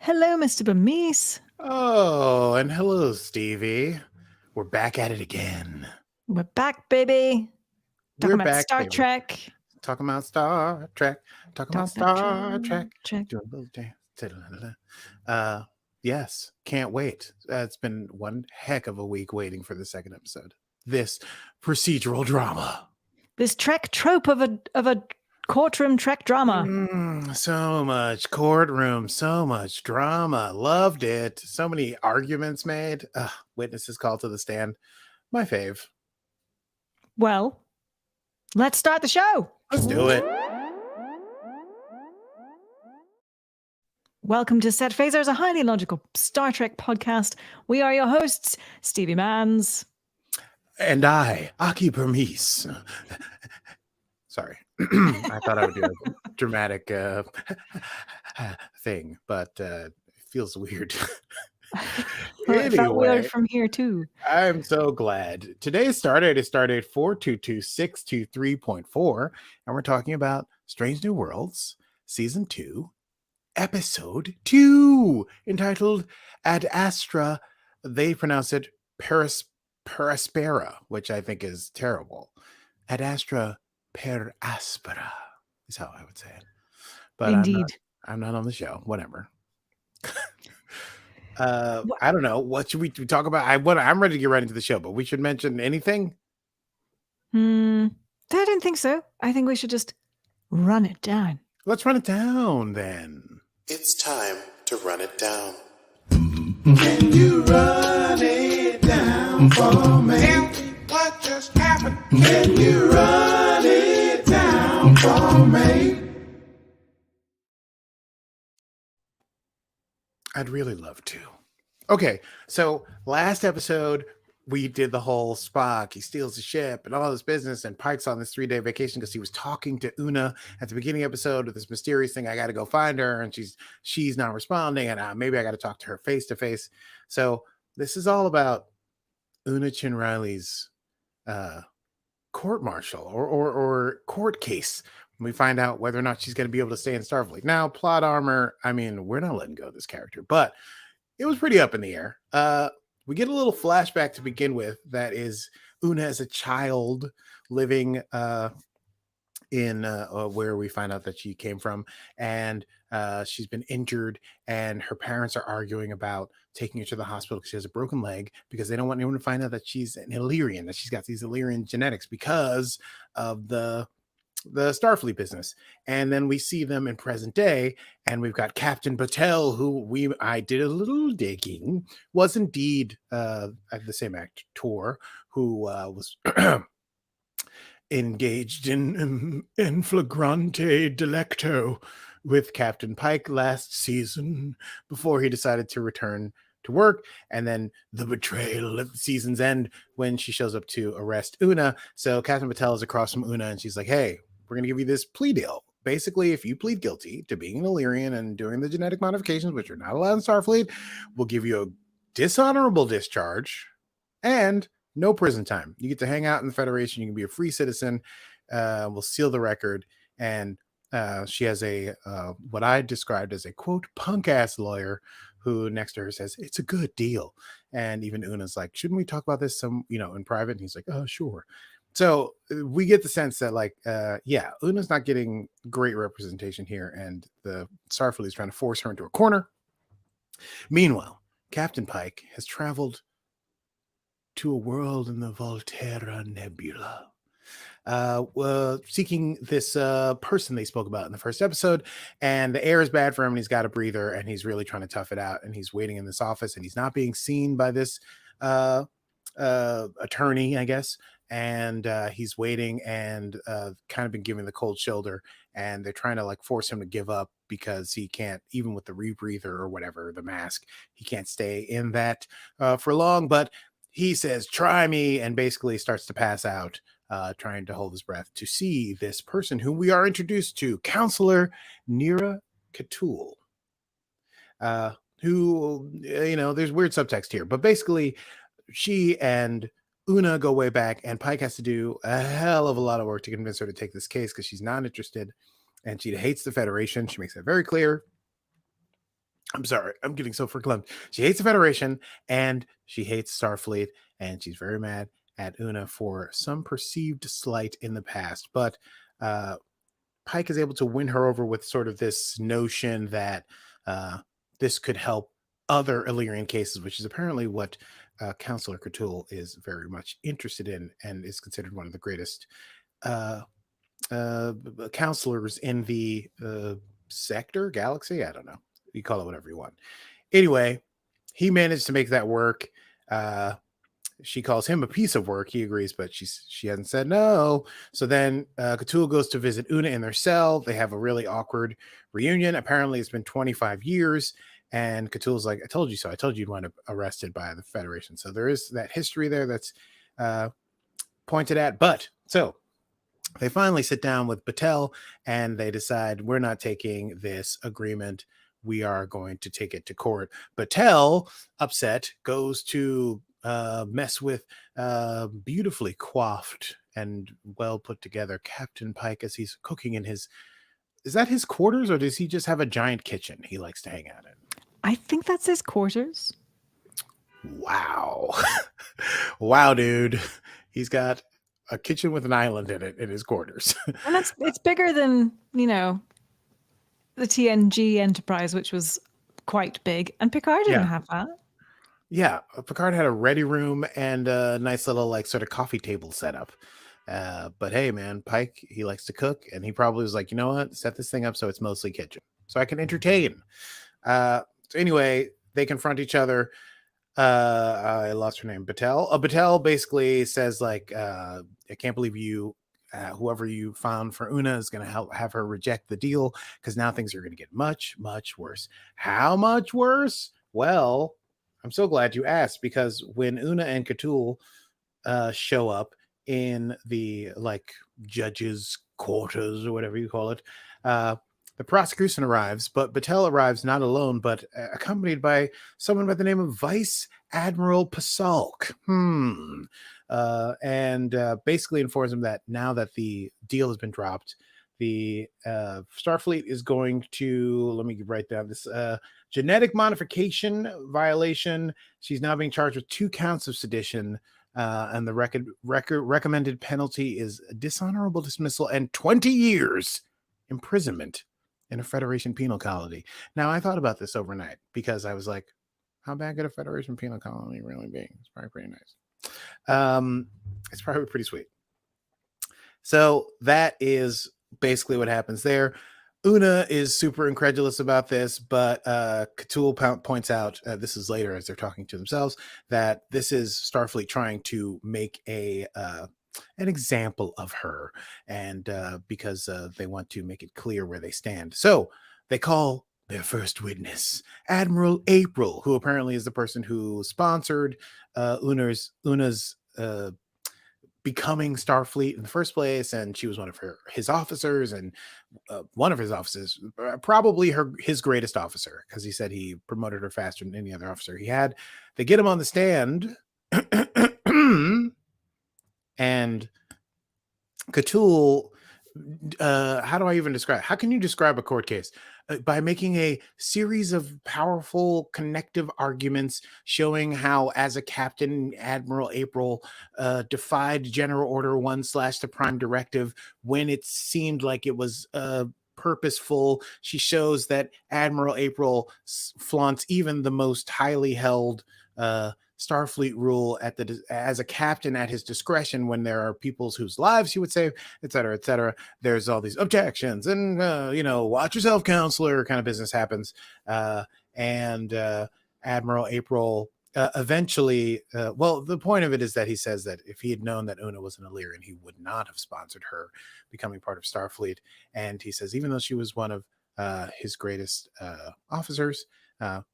Hello, Mr. Bermise. Oh, and hello, Stevie. We're back at it again. We're back, baby. We're Talking about back, Star baby. Trek. Talking about Star Trek. Talking about Star Trek. Doing a little dance. Yes, can't wait. It's been one heck of a week waiting for the second episode. This procedural drama. This Trek trope of a courtroom Trek drama. So much courtroom, so much drama. Loved it. So many arguments made. Witnesses called to the stand. My fave. Well, let's start the show. Let's do it. Welcome to Set Phasers, a highly logical Star Trek podcast. We are your hosts, Stevie Mans. And I, Aki Burmese. Sorry. I thought I would do a dramatic thing, but it feels weird. It felt weird from here, too. I'm so glad. Today's stardate is stardate 422623.4, and we're talking about Strange New Worlds, Season 2, Episode 2, entitled Ad Astra. They pronounce it Aspera, which I think is terrible. Ad Astra per Aspera is how I would say it. But indeed, I'm not on the show. Whatever. I don't know. What should we talk about? I'm ready to get right into the show, but we should mention anything? I don't think so. I think we should just run it down. Let's run it down then. It's time to run it down. Can you run it down for me? Tell me what just happened. Can you run it down for me? I'd really love to. Okay, so last episode, we did the whole Spock, he steals the ship and all this business, and Pike's on this 3-day vacation because he was talking to Una at the beginning episode with this mysterious thing. I got to go find her, and she's not responding, and maybe I got to talk to her face to face. So this is all about Una Chin Riley's court martial or court case. We find out whether or not she's going to be able to stay in Starfleet. Now, plot armor, I mean, we're not letting go of this character, but it was pretty up in the air. We get a little flashback to begin with that is Una as a child living in where we find out that she came from, and she's been injured, and her parents are arguing about taking her to the hospital because she has a broken leg, because they don't want anyone to find out that she's an Illyrian, that she's got these Illyrian genetics because of the Starfleet business. And then we see them in present day, and we've got Captain Patel, who I did a little digging, was indeed the same actor who was engaged in flagrante delicto with Captain Pike last season before he decided to return to work, and then the betrayal at the season's end when she shows up to arrest Una. So Captain Patel is across from Una, and she's like, hey, we're going to give you this plea deal. Basically, if you plead guilty to being an Illyrian and doing the genetic modifications, which are not allowed in Starfleet, we'll give you a dishonorable discharge and no prison time. You get to hang out in the Federation. You can be a free citizen. We'll seal the record. And she has a what I described as a, quote, punk-ass lawyer who next to her says, it's a good deal. And even Una's like, shouldn't we talk about this in private? And he's like, oh, sure. So we get the sense that, like, Una's not getting great representation here, and the Starfleet is trying to force her into a corner. Meanwhile, Captain Pike has traveled to a world in the Volterra Nebula, seeking this person they spoke about in the first episode, and the air is bad for him, and he's got a breather, and he's really trying to tough it out, and he's waiting in this office, and he's not being seen by this attorney, I guess, and he's waiting and kind of been giving the cold shoulder, and they're trying to like force him to give up because he can't, even with the rebreather or whatever, the mask, he can't stay in that for long, but he says, try me, and basically starts to pass out, trying to hold his breath to see this person who we are introduced to, Counselor Nira Katul, who, there's weird subtext here, but basically she and Una go way back, and Pike has to do a hell of a lot of work to convince her to take this case because she's not interested, and she hates the Federation. She makes that very clear. I'm sorry, I'm getting so verklempt. She hates the Federation and she hates Starfleet, and she's very mad at Una for some perceived slight in the past. But uh, Pike is able to win her over with sort of this notion that uh, this could help other Illyrian cases, which is apparently what Counselor Cthulhu is very much interested in and is considered one of the greatest uh, counselors in the sector, galaxy. I don't know. You call it whatever you want. Anyway, he managed to make that work. She calls him a piece of work. He agrees, but she hasn't said no. So then Cthulhu goes to visit Una in their cell. They have a really awkward reunion. Apparently, it's been 25 years. And Cthulhu's like, I told you so. I told you you'd wind up arrested by the Federation. So there is that history there that's pointed at. But so they finally sit down with Batel and they decide we're not taking this agreement. We are going to take it to court. Batel, upset, goes to mess with beautifully coiffed and well put together Captain Pike as he's cooking in his. Is that his quarters, or does he just have a giant kitchen he likes to hang out in? I think that's his quarters. Wow. Wow, dude. He's got a kitchen with an island in it in his quarters. And it's bigger than, the TNG Enterprise, which was quite big. And Picard didn't have that. Yeah, Picard had a ready room and a nice little like sort of coffee table setup. But hey, man, Pike, he likes to cook, and he probably was like, you know what, set this thing up so it's mostly kitchen, so I can entertain. So anyway, they confront each other. I lost her name, Batel. Batel basically says like, I can't believe you. Whoever you found for Una is going to have her reject the deal because now things are going to get much, much worse. How much worse? Well, I'm so glad you asked, because when Una and Cthulhu show up in the like judge's quarters or whatever you call it, the prosecution arrives, but Batel arrives not alone, but accompanied by someone by the name of Vice Admiral Pasalk. And basically informs him that now that the deal has been dropped, the Starfleet is going to, let me write down this genetic modification violation. She's now being charged with 2 counts of sedition, and the recommended penalty is dishonorable dismissal and 20 years imprisonment in a Federation penal colony. Now, I thought about this overnight because I was like, how bad could a Federation penal colony really be? It's probably pretty nice. It's probably pretty sweet. So that is basically what happens there. Una is super incredulous about this, but Cthulhu points out, this is later as they're talking to themselves, that this is Starfleet trying to make an example of her, and because they want to make it clear where they stand. So they call their first witness, Admiral April, who apparently is the person who sponsored Una's becoming Starfleet in the first place, and she was one of his officers, and one of his officers, probably his greatest officer, because he said he promoted her faster than any other officer he had. They get him on the stand, and Cthulhu, how do I even describe? How can you describe a court case? By making a series of powerful connective arguments showing how, as a captain, Admiral April defied General Order 1/ the Prime Directive when it seemed like it was purposeful. She shows that Admiral April flaunts even the most highly held Starfleet rule as a captain at his discretion when there are peoples whose lives he would save, et cetera, et cetera. There's all these objections and, watch yourself, counselor kind of business happens. And Admiral April eventually, the point of it is that he says that if he had known that Una was an Illyrian, he would not have sponsored her becoming part of Starfleet. And he says, even though she was one of his greatest officers,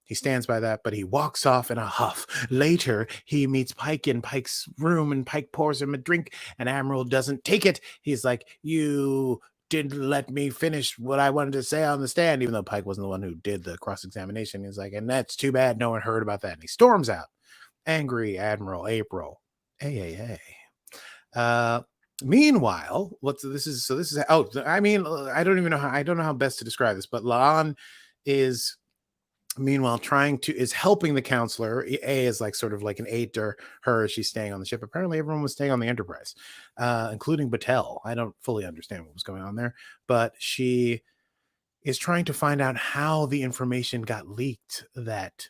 he stands by that, but he walks off in a huff. Later, he meets Pike in Pike's room, and Pike pours him a drink, and Admiral doesn't take it. He's like, you didn't let me finish what I wanted to say on the stand, even though Pike wasn't the one who did the cross-examination. He's like, and that's too bad no one heard about that. And he storms out. Angry Admiral April. Meanwhile, I don't know how best to describe this, but Laan is meanwhile is helping the counselor. A is like sort of like an aide to her as she's staying on the ship. Apparently everyone was staying on the Enterprise, including Battelle. I don't fully understand what was going on there, but she is trying to find out how the information got leaked that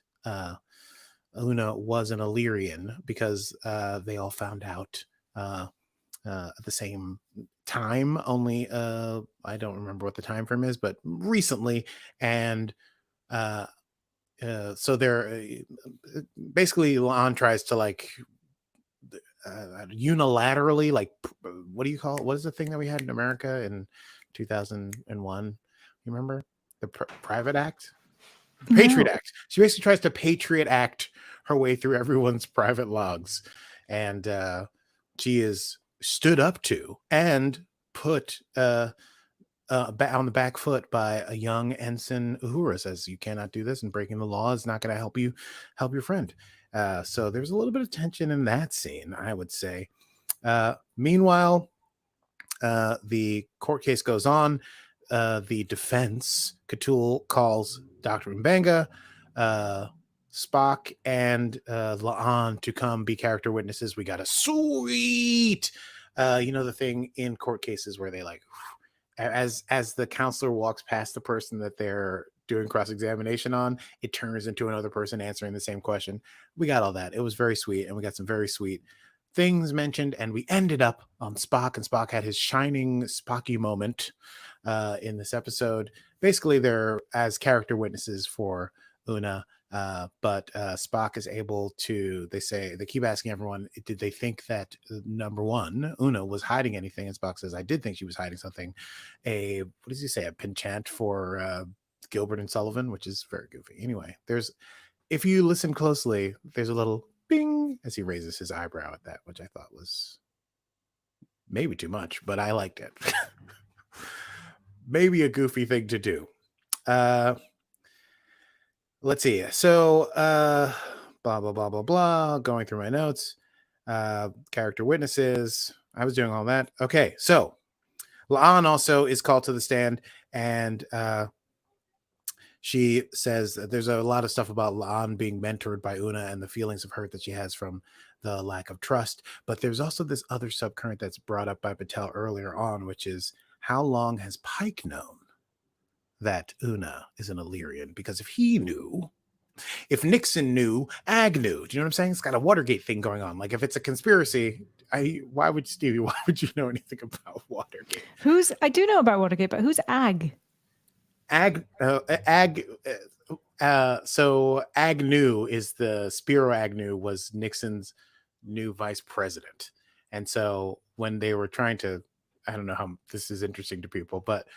Una was an Illyrian, because they all found out at the same time, only I don't remember what the time frame is, but recently. And so they're basically, La'an tries to like unilaterally, like, what do you call it? What is the thing that we had in America in 2001? You remember the Private Act? Patriot Act. She basically tries to Patriot Act her way through everyone's private logs, and she is stood up to and put on the back foot by a young ensign. Uhura says, "You cannot do this, and breaking the law is not going to help your friend." So there's a little bit of tension in that scene, I would say. Meanwhile, the court case goes on. The defense, Cthulhu, calls Dr. M'Benga, Spock, and La'an to come be character witnesses. We got a sweet, the thing in court cases where they like, as the counselor walks past the person that they're doing cross-examination on, it turns into another person answering the same question. We got all that. It was very sweet, and we got some very sweet things mentioned, and we ended up on Spock, and Spock had his shining Spocky moment in this episode. Basically, they're as character witnesses for Una, but Spock is able to, they keep asking everyone, did they think that, number one, Una was hiding anything? And Spock says, I did think she was hiding something. What does he say? A penchant for Gilbert and Sullivan, which is very goofy. Anyway, if you listen closely, there's a little bing as he raises his eyebrow at that, which I thought was maybe too much, but I liked it. Maybe a goofy thing to do. Let's see. So, blah, blah, blah, blah, blah. Going through my notes. Character witnesses. I was doing all that. Okay, so La'an also is called to the stand, and she says that there's a lot of stuff about La'an being mentored by Una and the feelings of hurt that she has from the lack of trust. But there's also this other subcurrent that's brought up by Battelle earlier on, which is, how long has Pike known that Una is an Illyrian? Because if he knew, if Nixon knew, Ag knew. Do you know what I'm saying? It's got a Watergate thing going on. Like, if it's a conspiracy, why would you know anything about Watergate? I do know about Watergate, but who's Ag? So Agnew is Spiro Agnew was Nixon's new vice president. And so when they were trying to, I don't know how this is interesting to people, but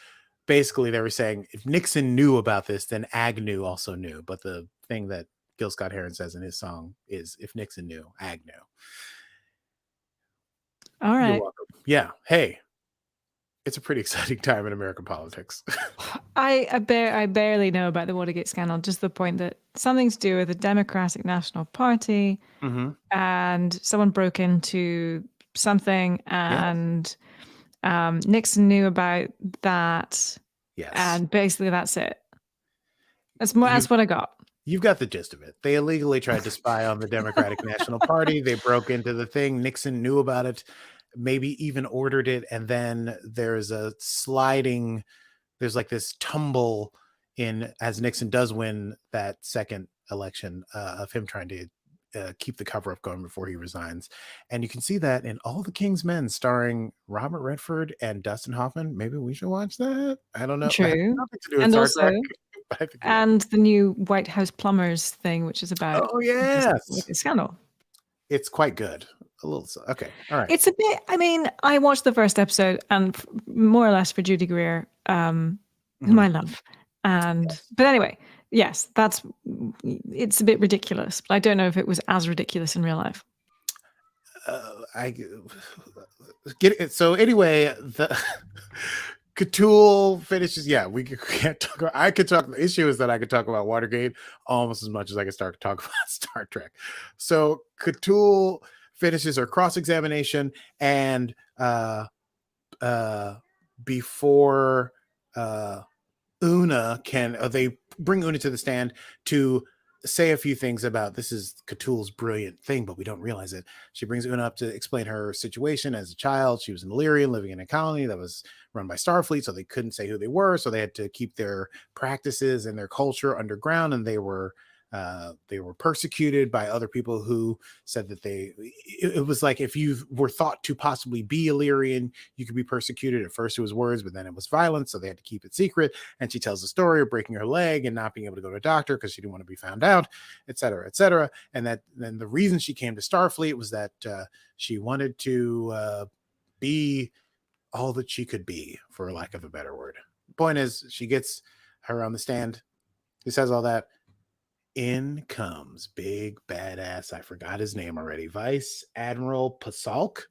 basically they were saying if Nixon knew about this, then Agnew also knew. But the thing that Gil Scott Heron says in his song is, if Nixon knew, Agnew. All right. You're welcome. Yeah. Hey, it's a pretty exciting time in American politics. I barely know about the Watergate scandal, just the point that something to do with the Democratic National Party, and someone broke into something, and Nixon knew about that. Yes. And basically that's it. That's what I got. You've got the gist of it. They illegally tried to spy on the Democratic National Party. They broke into the thing. Nixon knew about it, maybe even ordered it. And then there's like this tumble in, as Nixon does win that second election, of him trying to keep the cover up going before he resigns. And you can see that in All the King's Men, starring Robert Redford and Dustin Hoffman. Maybe we should watch that. I don't know. True. Nothing to do with And Star also, Trek, and the new White House Plumbers thing, which is about the scandal. It's quite good. A little. Okay. All right. It's a bit, I mean, I watched the first episode, and more or less for Judy Greer, whom I love. But anyway, yes, it's a bit ridiculous, but I don't know if it was as ridiculous in real life. I get it. So anyway, the Cthulhu finishes. Yeah, we can't talk. I could talk. The issue is that I could talk about Watergate almost as much as I could start to talk about Star Trek. So Cthulhu finishes her cross-examination, and before Una can, they bring Una to the stand to say a few things about, this is Cthulhu's brilliant thing, but we don't realize it. She brings Una up to explain her situation as a child. She was an Illyrian living in a colony that was run by Starfleet, so they couldn't say who they were, so they had to keep their practices and their culture underground, and they were persecuted by other people who said that it was like, if you were thought to possibly be Illyrian, you could be persecuted. At first it was words, but then it was violence, so they had to keep it secret. And she tells the story of breaking her leg and not being able to go to a doctor because she didn't want to be found out, etc., etc. And then the reason she came to Starfleet was that she wanted to be all that she could be, for lack of a better word. Point is, she gets her on the stand. He says all that. In comes big badass, I forgot his name already, Vice Admiral Pasalk.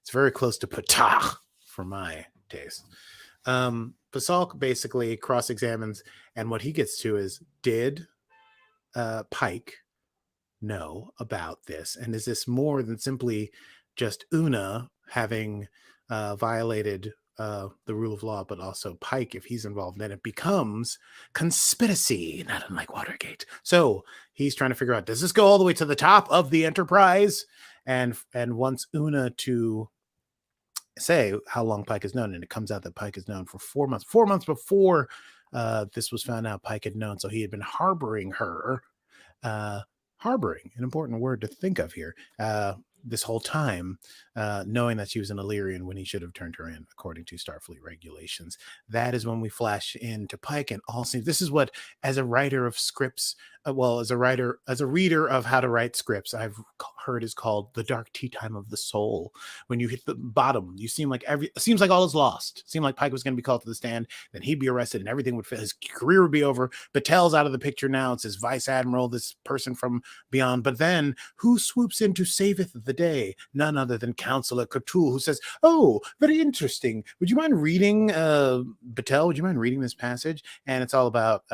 It's very close to Patah for my taste. Pasalk basically cross-examines, and what he gets to is, did Pike know about this? And is this more than simply just Una having violated the rule of law, but also Pike, if he's involved, then it becomes conspiracy, not unlike Watergate. So he's trying to figure out, does this go all the way to the top of the Enterprise? And wants Una to say how long Pike is known, and it comes out that Pike is known for 4 months. 4 months before this was found out, Pike had known, so he had been harboring her. Harboring, an important word to think of here. This whole time, knowing that she was an Illyrian when he should have turned her in, according to Starfleet regulations. That is when we flash into Pike and all scenes. This is what, as a writer of scripts, as a reader of how to write scripts, I've heard is called the dark tea time of the soul. When you hit the bottom, you seems like all is lost. It seemed like Pike was going to be called to the stand, then he'd be arrested and everything would fail. His career would be over. Batel's out of the picture now. It's his vice admiral, this person from beyond. But then who swoops in to saveth the day? None other than Counselor Cthulhu, who says, oh, very interesting. Would you mind reading, Batel, would you mind reading this passage? And it's all about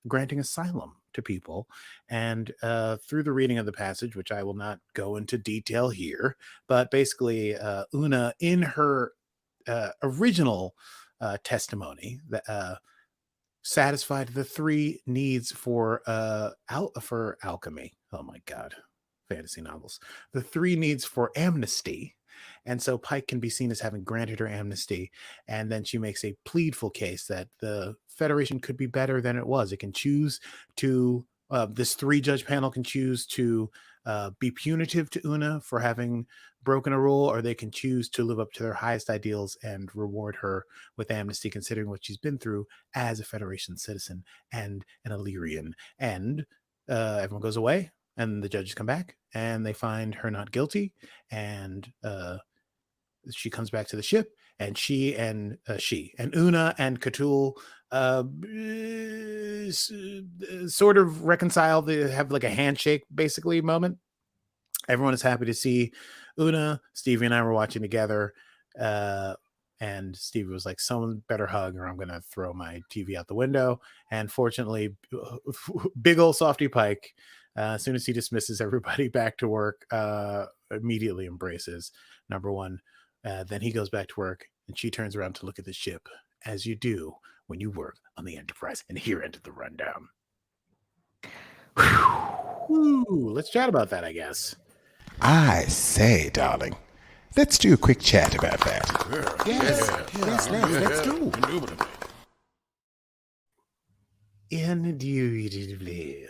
granting asylum to people. And through the reading of the passage, which I will not go into detail here, but basically Una, in her original testimony, that satisfied the three needs for alchemy. Oh my God, fantasy novels. The three needs for amnesty. And so Pike can be seen as having granted her amnesty. And then she makes a pleadful case that the Federation could be better than it was. It can choose to, this 3-judge panel can choose to be punitive to Una for having broken a rule, or they can choose to live up to their highest ideals and reward her with amnesty, considering what she's been through as a Federation citizen and an Illyrian. And everyone goes away, and the judges come back, and they find her not guilty, and she comes back to the ship, and she and Una and Cthulhu sort of reconcile. They have like a handshake, basically, moment. Everyone is happy to see Una. Stevie and I were watching together, and Stevie was like, someone better hug or I'm going to throw my TV out the window. And fortunately, big old softy Pike, as soon as he dismisses everybody back to work, immediately embraces number one. Then he goes back to work, and she turns around to look at the ship, as you do when you work on the Enterprise. And here ended the rundown. Whew. Let's chat about that, I guess. I say, darling, let's do a quick chat about that. Let's do. Indubitably.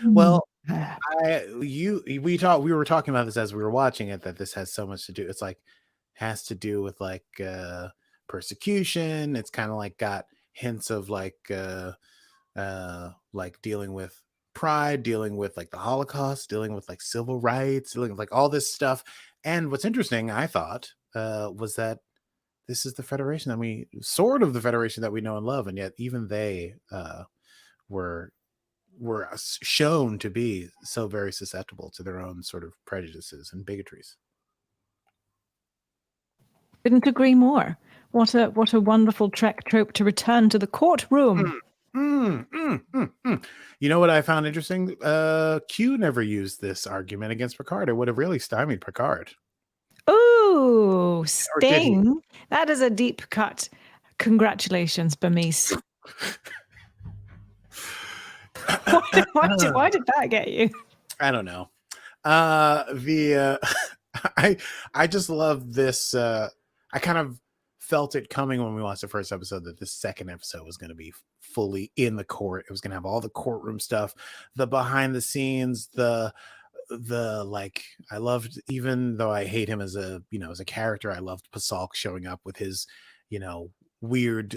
Well, we were talking about this as we were watching it, that this has so much to do. It's like has to do with like persecution. It's kind of like got hints of like dealing with pride, dealing with like the Holocaust, dealing with like civil rights, dealing with like all this stuff. And what's interesting, I thought, was that this is the Federation the Federation that we know and love, and yet even they were shown to be so very susceptible to their own sort of prejudices and bigotries. Couldn't agree more. What a wonderful Trek trope to return to the courtroom. You know what I found interesting? Q never used this argument against Picard. It would have really stymied Picard. Ooh, Or did he? sting. That is a deep cut. Congratulations, Bermise. Why did that get you? I don't know. I just love this. I kind of felt it coming when we watched the first episode that this second episode was going to be fully in the court. It was going to have all the courtroom stuff, the behind the scenes, the like. I loved, even though I hate him as a character, I loved Pasalk showing up with his weird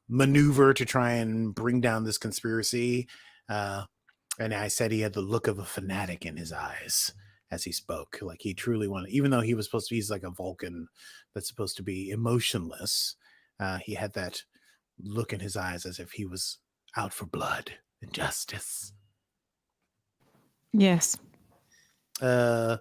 maneuver to try and bring down this conspiracy. And I said he had the look of a fanatic in his eyes as he spoke. Like he truly wanted, even though he was supposed to be, he's like a Vulcan that's supposed to be emotionless. He had that look in his eyes as if he was out for blood and justice. Yes. And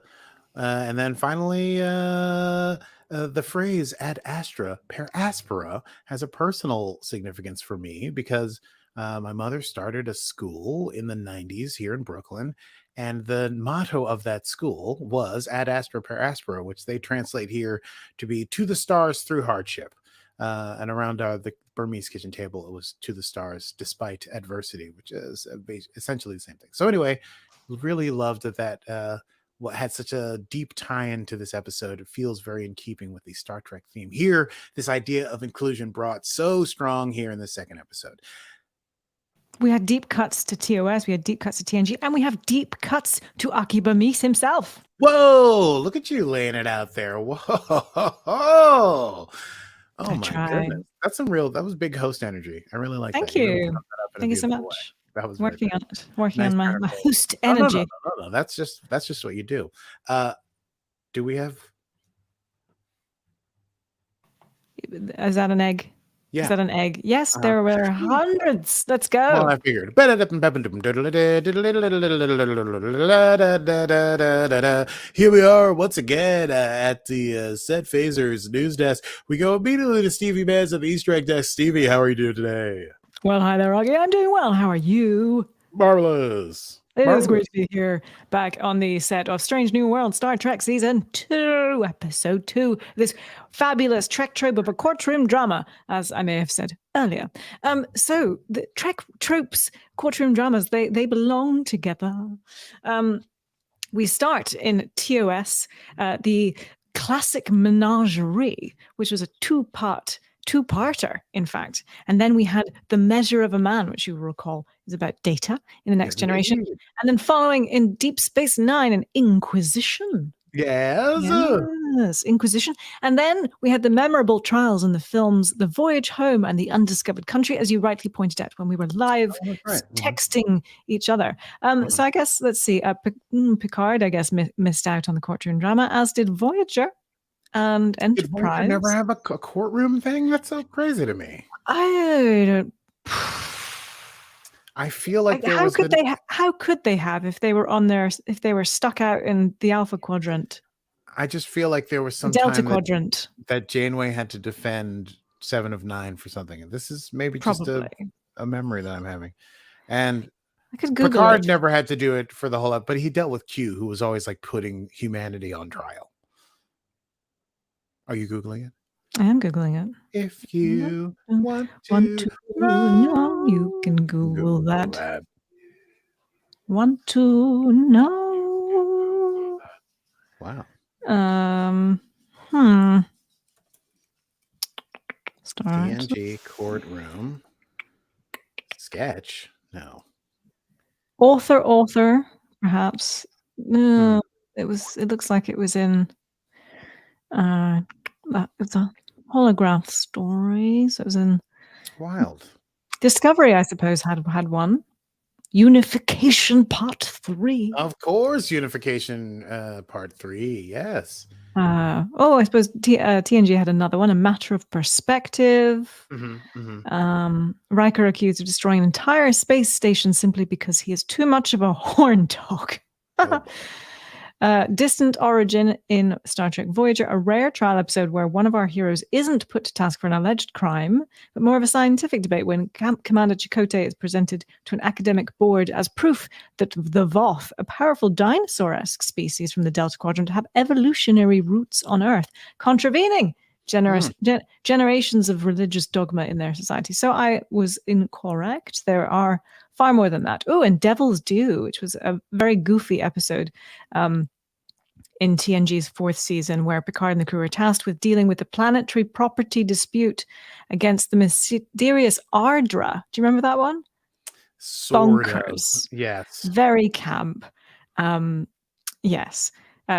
then finally, the phrase ad astra per aspera has a personal significance for me because my mother started a school in the 90s here in Brooklyn, and the motto of that school was ad astra per aspera, which they translate here to be to the stars through hardship. And around the Burmese kitchen table, it was to the stars despite adversity, which is essentially the same thing. So anyway, really loved that what had such a deep tie-in to this episode. It feels very in keeping with the Star Trek theme. Here, this idea of inclusion brought so strong here in the second episode. We had deep cuts to TOS, we had deep cuts to TNG, and we have deep cuts to Aki Bermise himself. Whoa, look at you laying it out there. Whoa. Oh my goodness. That's that was big host energy. I really like that. Thank you. Thank you so much. Way. That was working on it. Working on my host energy. No. That's just what you do. Do we have? Is that an egg? Yeah. Is that an egg? Yes, there were hundreds. Let's go. Well, I figured. Here we are once again at the Set Phasers news desk. We go immediately to Stevie Mans at the Easter egg desk. Stevie, how are you doing today? Well, hi there, Augie. I'm doing well. How are you? Marvelous. It is great to be here back on the set of Strange New World Star Trek Season 2, Episode 2. This fabulous Trek trope of a courtroom drama, as I may have said earlier. So the Trek tropes, courtroom dramas, they belong together. We start in TOS, the classic menagerie, which was a two-parter, in fact. And then we had The Measure of a Man, which you will recall is about Data in the Next Generation. And then following in Deep Space Nine, an Inquisition. Yes, Inquisition. And then we had the memorable trials in the films The Voyage Home and The Undiscovered Country, as you rightly pointed out, when we were live texting each other. So I guess, let's see, Picard, I guess, missed out on the courtroom drama, as did Voyager. And Enterprise. Did Voyager never have a courtroom thing? That's so crazy to me. I don't. I feel like how could they have if they were stuck out in the Alpha Quadrant? I just feel like there was some Delta time Quadrant that Janeway had to defend 7 of 9 for something, and this is maybe just a memory that I'm having. And Picard never had to do it for the whole up, but he dealt with Q, who was always like putting humanity on trial. Are you Googling it? I am Googling it. If you want to know, you can Google that. Want to know. Wow. Start. TNG courtroom. Sketch? No. Author, perhaps. No, it looks like it was in it's a holograph story, so it was in Wild. Discovery, I suppose, had one. Unification Part 3. Of course, Unification Part 3, yes. I suppose TNG had another one, A Matter of Perspective. Riker accused of destroying an entire space station simply because he is too much of a horn dog. Distant Origin in Star Trek Voyager, a rare trial episode where one of our heroes isn't put to task for an alleged crime, but more of a scientific debate when Commander Chakotay is presented to an academic board as proof that the Voth, a powerful dinosaur-esque species from the Delta Quadrant, have evolutionary roots on Earth, contravening generations of religious dogma in their society. So I was incorrect. There are far more than that. Oh, and Devil's Due, which was a very goofy episode in TNG's 4th season, where Picard and the crew are tasked with dealing with the planetary property dispute against the mysterious Ardra. Do you remember that one? Bonkers. Yes. Very camp. Yes.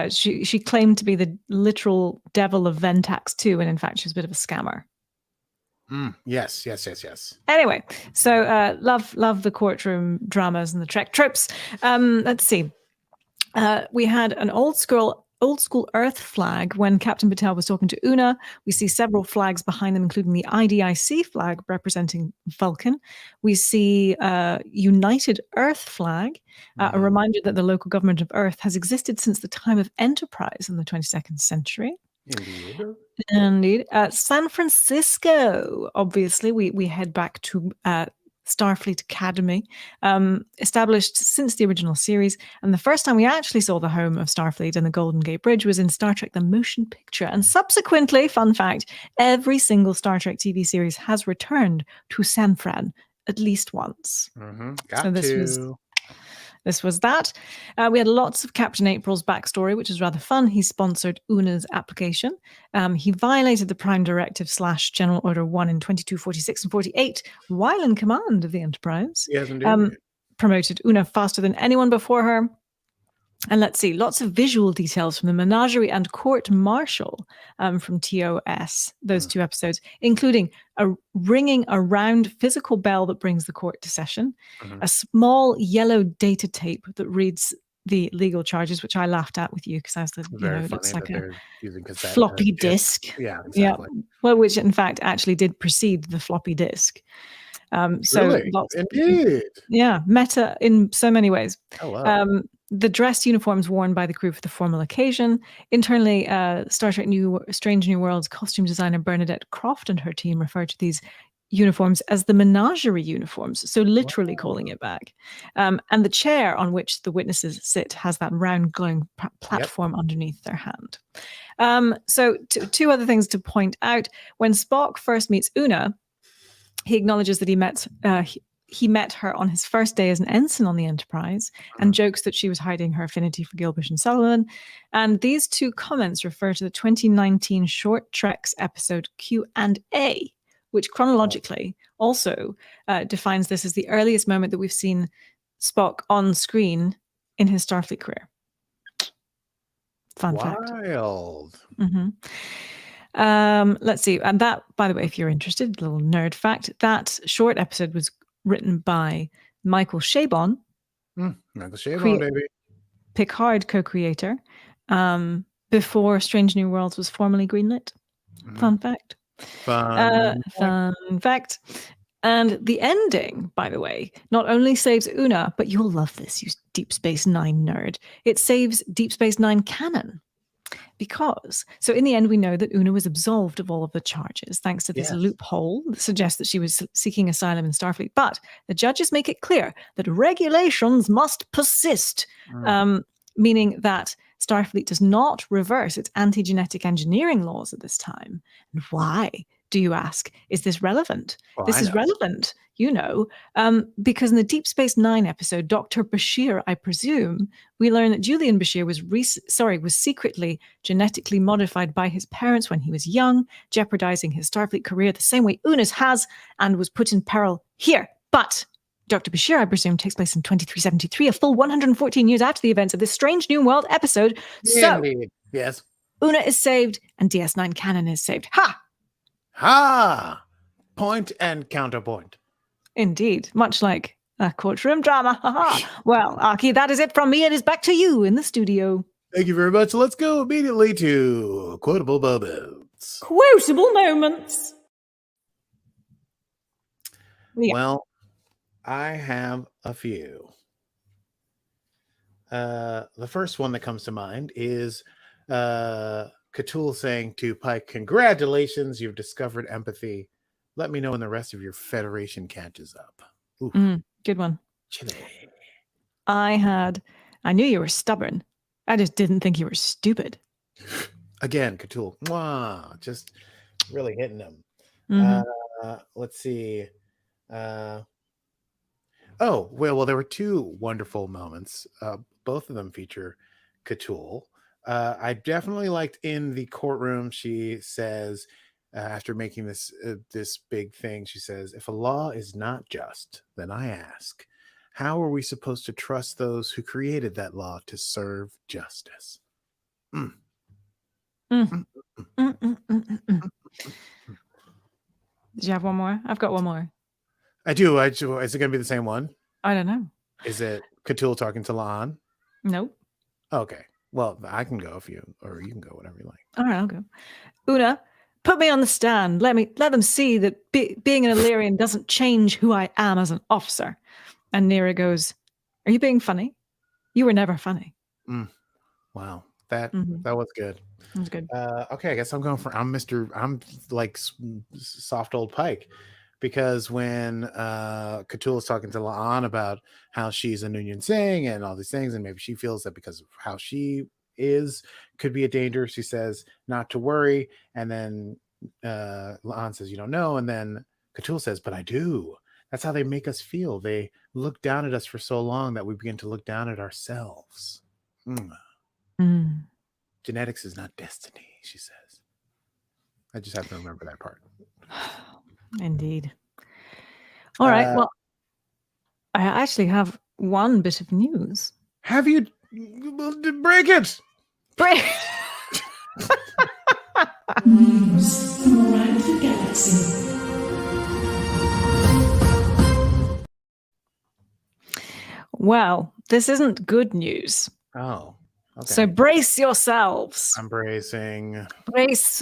She claimed to be the literal devil of Ventax 2, and in fact, she was a bit of a scammer. Yes. Anyway, so love the courtroom dramas and the Trek tropes. Let's see. We had an old school Earth flag when Captain Patel was talking to Una. We see several flags behind them, including the IDIC flag representing Vulcan. We see United Earth flag, a reminder that the local government of Earth has existed since the time of Enterprise in the 22nd century. Indeed. San Francisco, obviously, we head back to Starfleet Academy, established since the original series. And the first time we actually saw the home of Starfleet and the Golden Gate Bridge was in Star Trek The Motion Picture. And subsequently, fun fact, every single Star Trek TV series has returned to San Fran at least once. This was that. We had lots of Captain April's backstory, which is rather fun. He sponsored Una's application. He violated the Prime Directive / General Order 1 in 22, 46, and 48 while in command of the Enterprise. Yes, indeed. Promoted Una faster than anyone before her. And let's see, lots of visual details from the Menagerie and Court Martial from TOS, those 2 episodes, including a ringing around physical bell that brings the court to session, a small yellow data tape that reads the legal charges, which I laughed at with you because I was like, it looks like a floppy disk. Yeah, exactly. Yeah. Well, which in fact actually did precede the floppy disk. Really? Indeed. Yeah, meta in so many ways. Hello. The dress uniforms worn by the crew for the formal occasion. Internally, Star Trek Strange New Worlds costume designer Bernadette Croft and her team refer to these uniforms as the Menagerie uniforms, so literally calling it back. And the chair on which the witnesses sit has that round glowing platform underneath their hand. So 2 other things to point out. When Spock first meets Una, he acknowledges that he met her on his first day as an ensign on the Enterprise and jokes that she was hiding her affinity for Gilbert and Sullivan. And these 2 comments refer to the 2019 Short Treks episode Q&A, which chronologically also defines this as the earliest moment that we've seen Spock on screen in his Starfleet career. Fun fact. Wild. Let's see. And that, by the way, if you're interested, a little nerd fact, that short episode was written by Michael Chabon. Michael Chabon, baby. Picard co-creator, before Strange New Worlds was formally greenlit. Fun fact. Fun fact. And the ending, by the way, not only saves Una, but you'll love this, you Deep Space Nine nerd. It saves Deep Space Nine canon. Because, so in the end, we know that Una was absolved of all of the charges, thanks to this loophole that suggests that she was seeking asylum in Starfleet. But the judges make it clear that regulations must persist, meaning that Starfleet does not reverse its anti-genetic engineering laws at this time. And why, do you ask? Is this relevant? Well, this is relevant, because in the Deep Space Nine episode, Dr. Bashir, I presume, we learn that Julian Bashir was secretly genetically modified by his parents when he was young, jeopardizing his Starfleet career the same way Una's has, and was put in peril here. But Dr. Bashir, I presume, takes place in 2373, a full 114 years after the events of this Strange New World episode. So, yes, Una is saved, and DS9 canon is saved. Ha! Ha! Point and counterpoint. Indeed, much like a courtroom drama. Well, Aki, that is it from me. It is back to you in the studio. Thank you very much. Let's go immediately to quotable moments. Quotable moments. Well, I have a few. The first one that comes to mind is Cthulhu saying to Pike, "Congratulations, you've discovered empathy. Let me know when the rest of your Federation catches up." Oof. Good one. Chile. I knew you were stubborn. I just didn't think you were stupid. Again, Cthulhu. Mwah, just really hitting him. Let's see. Oh, well, there were two wonderful moments. Both of them feature Cthulhu. I definitely liked in the courtroom. She says, after making this big thing, she says, "If a law is not just, then I ask, how are we supposed to trust those who created that law to serve justice?" Did you have one more? I've got one more. I do. Is it going to be the same one? I don't know. Is it Cthulhu talking to La'an? Nope. Okay. Well, I can go or you can go, whatever you like. All right, I'll go. Una, put me on the stand. Let them see that being an Illyrian doesn't change who I am as an officer. And Nera goes, "Are you being funny? You were never funny." Wow, that was good. That was good. Okay, I guess I'm like soft old Pike, because when Cthulhu's talking to La'an about how she's a Noonien Singh and all these things, and maybe she feels that because of how she is could be a danger, she says not to worry, and then La'an says, "You don't know," and then Cthulhu says, "But I do. That's how they make us feel. They look down at us for so long that we begin to look down at ourselves." Genetics is not destiny, she says. I just have to remember that part. Indeed. All right. Well, I actually have one bit of news. Have you? Break it! Break! News from around the galaxy. Well, this isn't good news. Oh, okay. So brace yourselves. I'm bracing. Brace.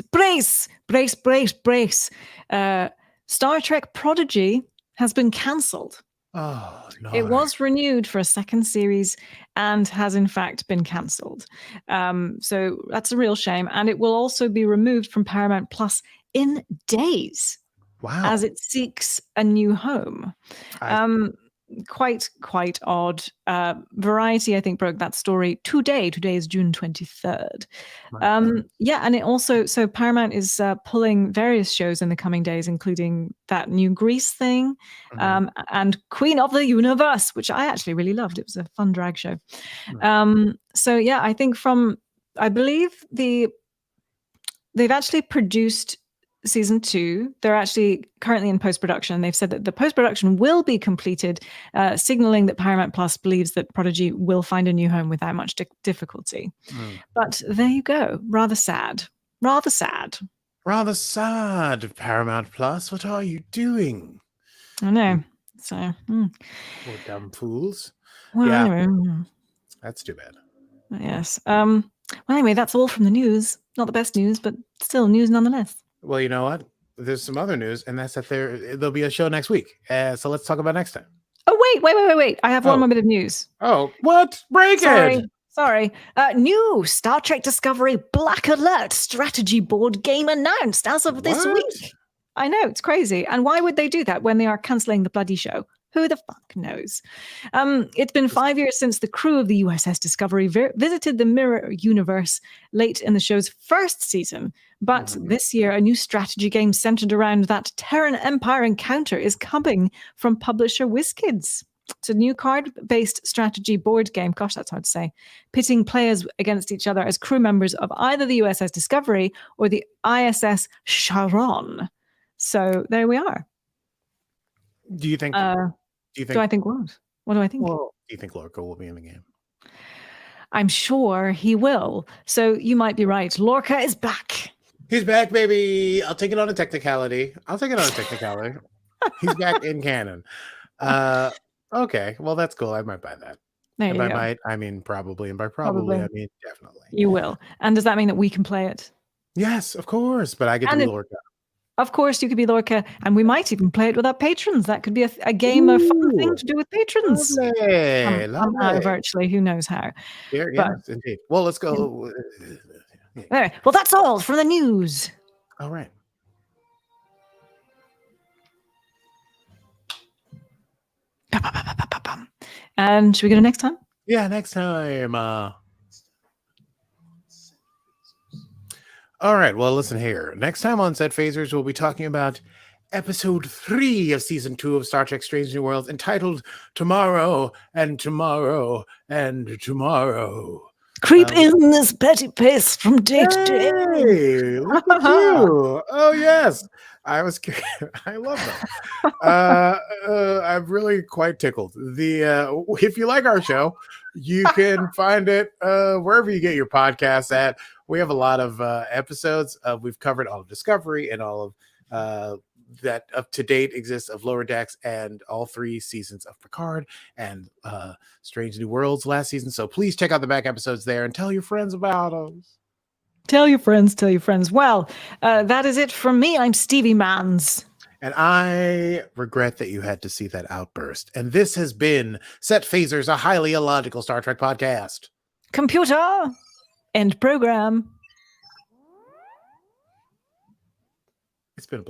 Star Trek Prodigy has been cancelled. Oh, no. It was renewed for a second series and has in fact been cancelled. So that's a real shame. And it will also be removed from Paramount Plus in days. Wow. As it seeks a new home. Quite odd. Variety, I think, broke that story today. Today is June 23rd. Yeah, and it also, so Paramount is pulling various shows in the coming days, including that new Grease thing, and Queen of the Universe, which I actually really loved. It was a fun drag show. So yeah, I think I believe they've actually produced season 2. They're actually currently in post-production. They've said that the post-production will be completed, signaling that Paramount Plus believes that Prodigy will find a new home without much difficulty. But there you go. Rather sad, Paramount Plus. What are you doing? I know. So Poor dumb fools. Well, yeah, anyway. That's too bad. Yes. Well, anyway, that's all from the news. Not the best news, but still news nonetheless. Well, you know what? There's some other news, and that's that there'll be a show next week. So let's talk about next time. Oh, wait. I have one more bit of news. Oh, what? Break it! Sorry. New Star Trek Discovery Black Alert strategy board game announced as of this week. I know, it's crazy. And why would they do that when they are cancelling the bloody show? Who the fuck knows? It's been 5 years since the crew of the USS Discovery visited the Mirror Universe late in the show's first season. But this year, a new strategy game centered around that Terran Empire encounter is coming from publisher WizKids. It's a new card-based strategy board game, gosh, that's hard to say, pitting players against each other as crew members of either the USS Discovery or the ISS Charon. So there we are. Do you think? Do I think what? What do I think? Well, do you think Lorca will be in the game? I'm sure he will. So you might be right. Lorca is back. He's back, baby. I'll take it on a technicality. He's back in canon. Okay. Well, that's cool. I might buy that. There and you by go. might, I mean probably. And by probably, I mean definitely. You will. And does that mean that we can play it? Yes, of course. But I get to be Lorca. Of course, you could be Lorca, and we might even play it with our patrons. That could be a game or fun thing to do with patrons. Lovely, Somehow, virtually, who knows how. Yeah, But, yes, indeed. Well, let's go. all right. Well, that's all from the news. All right. And should we go to next time? Yeah, next time. All right. Well, listen here. Next time on Set Phasers, we'll be talking about episode 3 of season 2 of Star Trek Strange New Worlds, entitled Tomorrow and Tomorrow and Tomorrow. Creep in this petty pace from day to day. Hey, look at you. Oh, yes. I was I love that. I'm really quite tickled. If you like our show, you can find it wherever you get your podcasts at. We have a lot of episodes. We've covered all of Discovery and all of that up to date exists of Lower Decks and all 3 seasons of Picard and Strange New Worlds last season. So please check out the back episodes there and tell your friends about us. Tell your friends, tell your friends. Well, that is it from me. I'm Stevie Mans. And I regret that you had to see that outburst. And this has been Set Phasers, a highly illogical Star Trek podcast. Computer, end program. It's been a